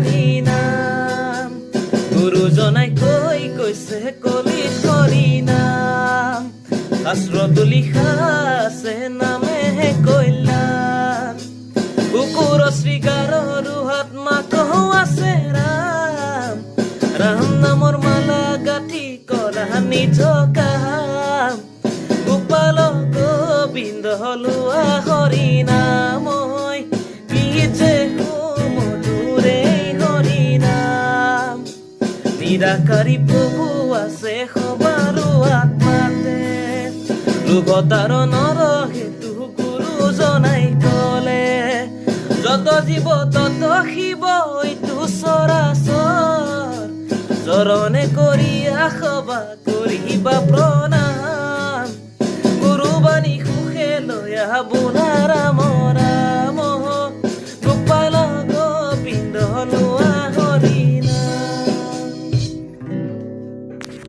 হৰি নাম গুৰুজনাই কৈছে কলিত হৰি নাম শাস্ত্ৰত লিখা আছে নামেহে কল্যাণ কুকুৰ শৃগাৰৰ হাত মাকো আছে ৰাম ৰাম নামৰ মালা গাঁঠি কৰা নিজ কাম গোপাল গোবিন্দ লোৱা হৰি নাম কি যে মধুৰে হৰি নাম নিৰাকাৰী প্ৰভু আছে সবাৰো আত্মাতে ধ্ৰুৱতাৰ নৰহেতু গুৰুজনাই ক'লে যত জীৱ তত শিৱ এইটো চৰাচৰ চৰণে কৰি আখবা কৰিবা প্ৰণাম গুৰুবাণী সুখে লৈ আহা বুনা ৰাম